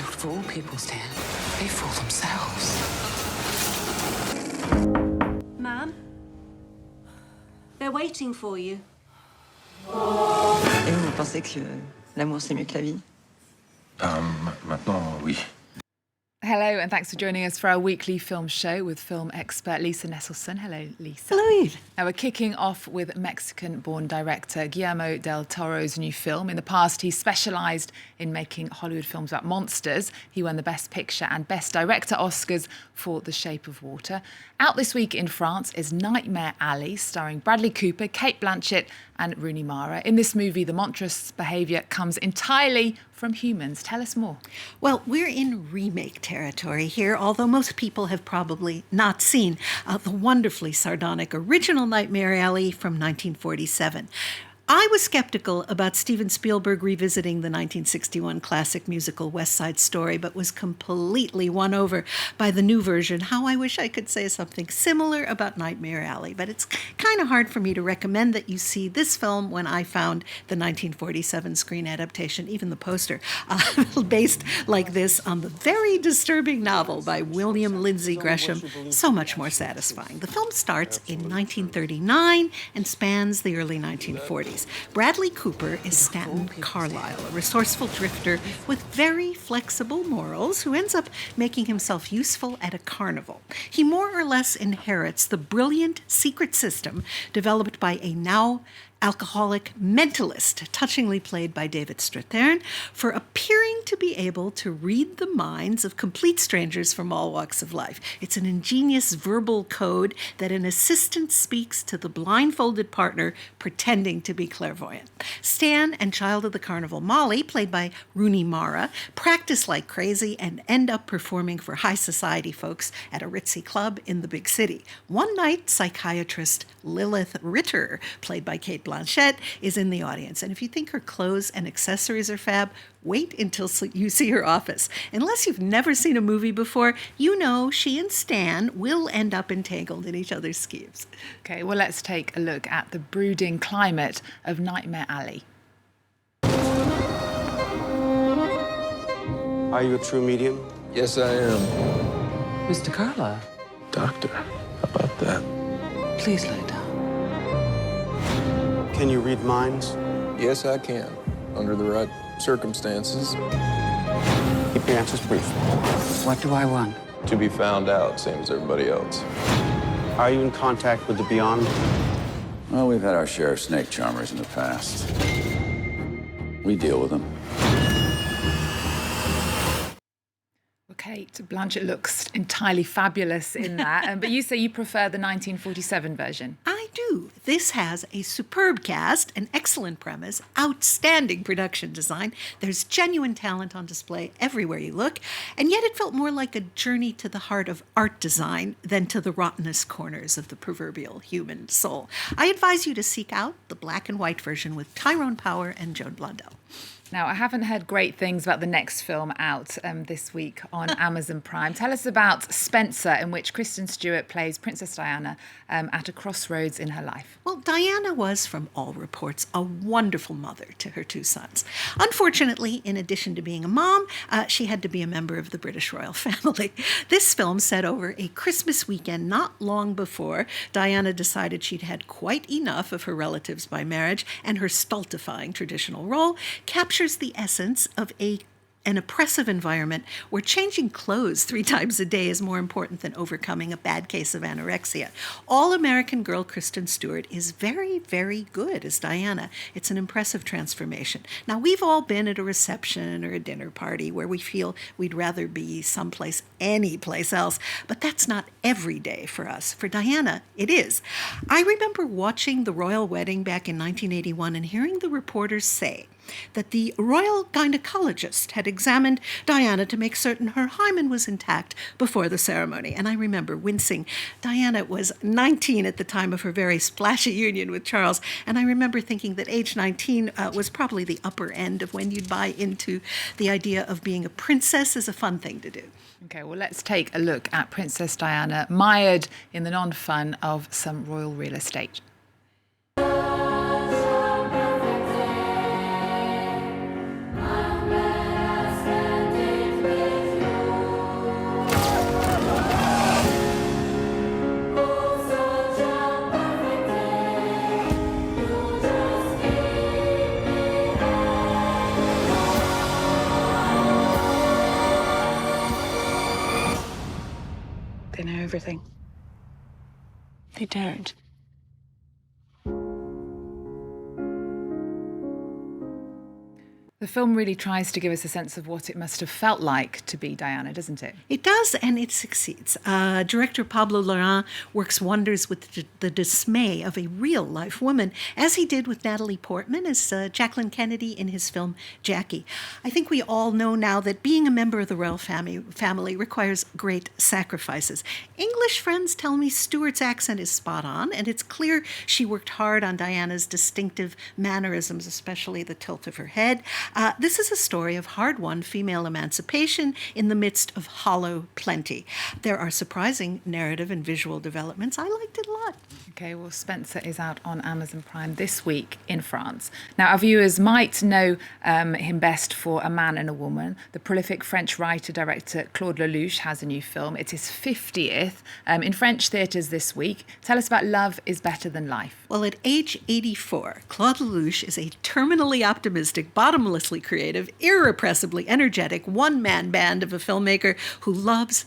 fool people, Stan. They fool themselves. Ma'am? They're waiting for you. Et vous pensez que l'amour, c'est mieux que la vie? Maintenant, oui. Hello, and thanks for joining us for our weekly film show with film expert Lisa Nesselson. Hello, Lisa. Hello, Eve. Now, we're kicking off with Mexican-born director Guillermo del Toro's new film. In the past, he specialised in making Hollywood films about monsters. He won the Best Picture and Best Director Oscars for The Shape of Water. Out this week in France is Nightmare Alley, starring Bradley Cooper, Cate Blanchett and Rooney Mara. In this movie, the monstrous behaviour comes entirely from humans. Tell us more. Well, we're in remake territory here, although most people have probably not seen the wonderfully sardonic original Nightmare Alley from 1947. I was skeptical about Steven Spielberg revisiting the 1961 classic musical West Side Story, but was completely won over by the new version. How I wish I could say something similar about Nightmare Alley, but it's kind of hard for me to recommend that you see this film when I found the 1947 screen adaptation, even the poster, based like this on the very disturbing novel by William Lindsay Gresham, so much more satisfying. The film starts in 1939 and spans the early 1940s. Bradley Cooper is Stanton Carlyle, a resourceful drifter with very flexible morals who ends up making himself useful at a carnival. He more or less inherits the brilliant secret system developed by a now alcoholic mentalist, touchingly played by David Strathairn, for appearing to be able to read the minds of complete strangers from all walks of life. It's an ingenious verbal code that an assistant speaks to the blindfolded partner pretending to be clairvoyant. Stan and Child of the Carnival Molly, played by Rooney Mara, practice like crazy and end up performing for high society folks at a ritzy club in the big city. One night, psychiatrist Lilith Ritter, played by Cate Blanchett, is in the audience. And if you think her clothes and accessories are fab, wait until you see her office. Unless you've never seen a movie before, you know she and Stan will end up entangled in each other's schemes. OK, well, let's take a look at the brooding climate of Nightmare Alley. Are you a true medium? Yes, I am. Mr. Carlyle, Doctor, how about that? please lay down. Can you read minds? Yes, I can. Under the right circumstances. Keep your answers brief. What do I want? To be found out, same as everybody else. Are you in contact with the beyond? Well, we've had our share of snake charmers in the past. We deal with them. Cate Blanchett looks entirely fabulous in that. But you say you prefer the 1947 version. I do. This has a superb cast, an excellent premise, outstanding production design. There's genuine talent on display everywhere you look, and yet it felt more like a journey to the heart of art design than to the rottenest corners of the proverbial human soul. I advise you to seek out the black and white version with Tyrone Power and Joan Blondell. Now, I haven't heard great things about the next film out this week on Amazon Prime. Tell us about Spencer, in which Kristen Stewart plays Princess Diana at a crossroads in her life. Well, Diana was, from all reports, a wonderful mother to her two sons. Unfortunately, in addition to being a mom, she had to be a member of the British royal family. This film, set over a Christmas weekend not long before Diana decided she'd had quite enough of her relatives by marriage and her stultifying traditional role, captures the essence of an oppressive environment where changing clothes 3 times a day is more important than overcoming a bad case of anorexia. All-American girl Kristen Stewart is very, very good as Diana. It's an impressive transformation. Now, we've all been at a reception or a dinner party where we feel we'd rather be someplace, any place else, but that's not every day for us. For Diana, it is. I remember watching the royal wedding back in 1981 and hearing the reporters say that the royal gynecologist had examined Diana to make certain her hymen was intact before the ceremony. And I remember wincing. Diana was 19 at the time of her very splashy union with Charles, and I remember thinking that age 19 was probably the upper end of when you'd buy into the idea of being a princess is a fun thing to do. OK, well, let's take a look at Princess Diana, mired in the non-fun of some royal real estate. everything. They dared. The film really tries to give us a sense of what it must have felt like to be Diana, doesn't it? It does, and it succeeds. Director Pablo Larraín works wonders with the dismay of a real-life woman, as he did with Natalie Portman as Jacqueline Kennedy in his film Jackie. I think we all know now that being a member of the royal family requires great sacrifices. English friends tell me Stuart's accent is spot on, and it's clear she worked hard on Diana's distinctive mannerisms, especially the tilt of her head. This is a story of hard-won female emancipation in the midst of hollow plenty. There are surprising narrative and visual developments. I liked it a lot. Okay, well, Spencer is out on Amazon Prime this week in France. Now, our viewers might know him best for A Man and a Woman. The prolific French writer-director Claude Lelouch has a new film. It's his 50th in French theatres this week. Tell us about Love is Better Than Life. Well, at age 84, Claude Lelouch is a terminally optimistic, bottomlessly creative, irrepressibly energetic one-man band of a filmmaker who loves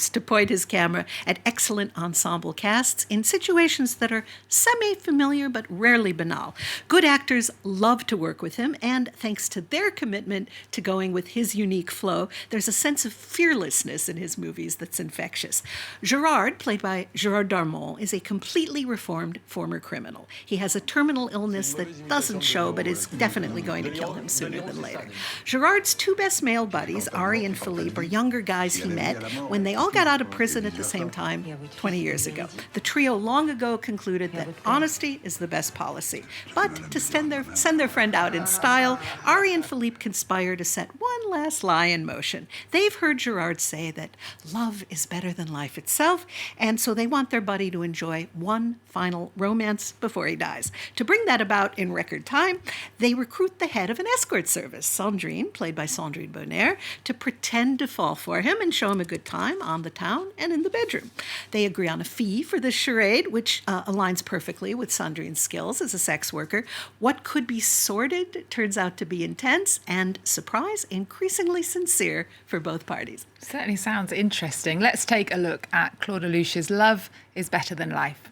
to point his camera at excellent ensemble casts in situations that are semi-familiar but rarely banal. Good actors love to work with him, and thanks to their commitment to going with his unique flow, there's a sense of fearlessness in his movies that's infectious. Gerard, played by Gerard Darmon, is a completely reformed former criminal. He has a terminal illness that doesn't show but is definitely going to kill him sooner than later. Gerard's two best male buddies, Ari and Philippe, are younger guys he met when they all got out of prison at the same time 20 years ago. The trio long ago concluded that honesty is the best policy. But to send their friend out in style, Ari and Philippe conspire to set one last lie in motion. They've heard Gerard say that love is better than life itself, and so they want their buddy to enjoy one final romance before he dies. To bring that about in record time, they recruit the head of an escort service, Sandrine, played by Sandrine Bonnaire, to pretend to fall for him and show him a good time on the town and in the bedroom. They agree on a fee for this charade, which aligns perfectly with Sandrine's skills as a sex worker. What could be sordid turns out to be intense and, surprise, increasingly sincere for both parties. Certainly sounds interesting. Let's take a look at Claude Lelouch's Love is Better Than Life.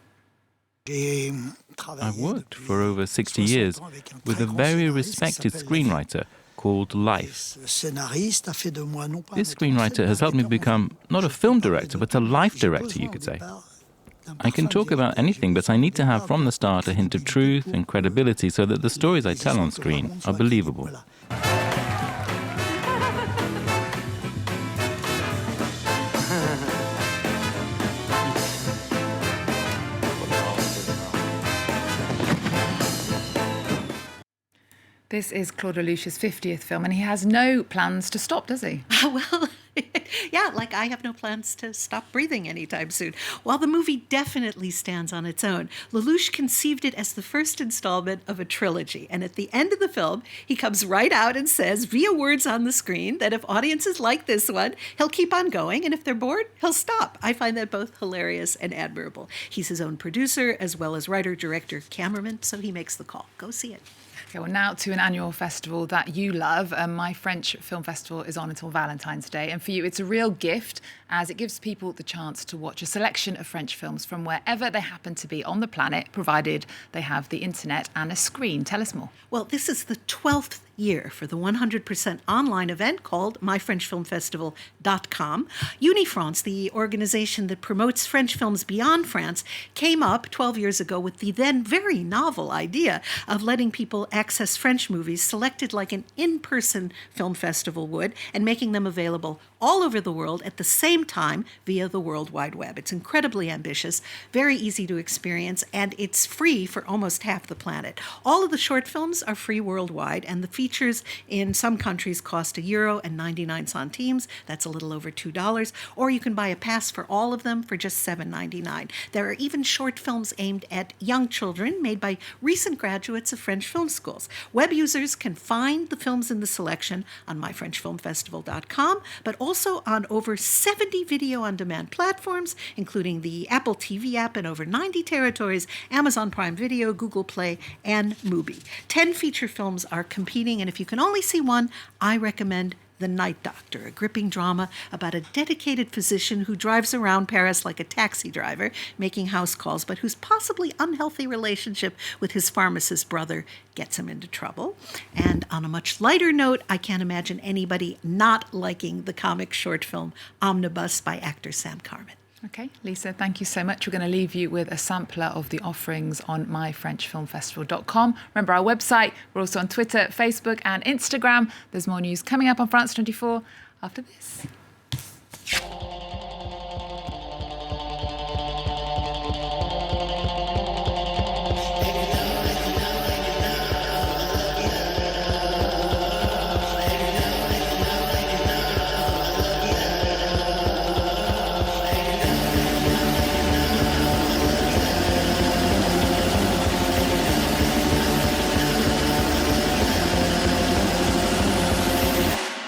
I've worked for over 60 years with a very respected screenwriter called Life. This screenwriter has helped me become not a film director, but a life director, you could say. I can talk about anything, but I need to have from the start a hint of truth and credibility so that the stories I tell on screen are believable. This is Claude Lelouch's 50th film, and he has no plans to stop, does he? Well, yeah, like I have no plans to stop breathing anytime soon. While the movie definitely stands on its own, Lelouch conceived it as the first installment of a trilogy. And at the end of the film, he comes right out and says, via words on the screen, that if audiences like this one, he'll keep on going, and if they're bored, he'll stop. I find that both hilarious and admirable. He's his own producer, as well as writer, director, cameraman, so he makes the call. Go see it. Okay, well, now to an annual festival that you love. My French Film Festival is on until Valentine's Day, and for you it's a real gift as it gives people the chance to watch a selection of French films from wherever they happen to be on the planet, provided they have the internet and a screen. Tell us more. Well, this is the 12th year for the 100% online event called myfrenchfilmfestival.com. Unifrance, the organization that promotes French films beyond France, came up 12 years ago with the then very novel idea of letting people access French movies selected like an in-person film festival would and making them available all over the world at the same time via the World Wide Web. It's incredibly ambitious, very easy to experience, and it's free for almost half the planet. All of the short films are free worldwide, and the features in some countries cost €1.99. That's a little over $2. Or you can buy a pass for all of them for just $7.99. There are even short films aimed at young children made by recent graduates of French film schools. Web users can find the films in the selection on myfrenchfilmfestival.com, but also on over 70 video-on-demand platforms, including the Apple TV app in over 90 territories, Amazon Prime Video, Google Play, and Mubi. 10 feature films are competing, and if you can only see one, I recommend The Night Doctor, a gripping drama about a dedicated physician who drives around Paris like a taxi driver, making house calls, but whose possibly unhealthy relationship with his pharmacist brother gets him into trouble. And on a much lighter note, I can't imagine anybody not liking the comic short film Omnibus by actor Sam Carmen. Okay, Lisa, thank you so much. We're going to leave you with a sampler of the offerings on myfrenchfilmfestival.com. Remember our website. We're also on Twitter, Facebook and Instagram. There's more news coming up on France 24 after this.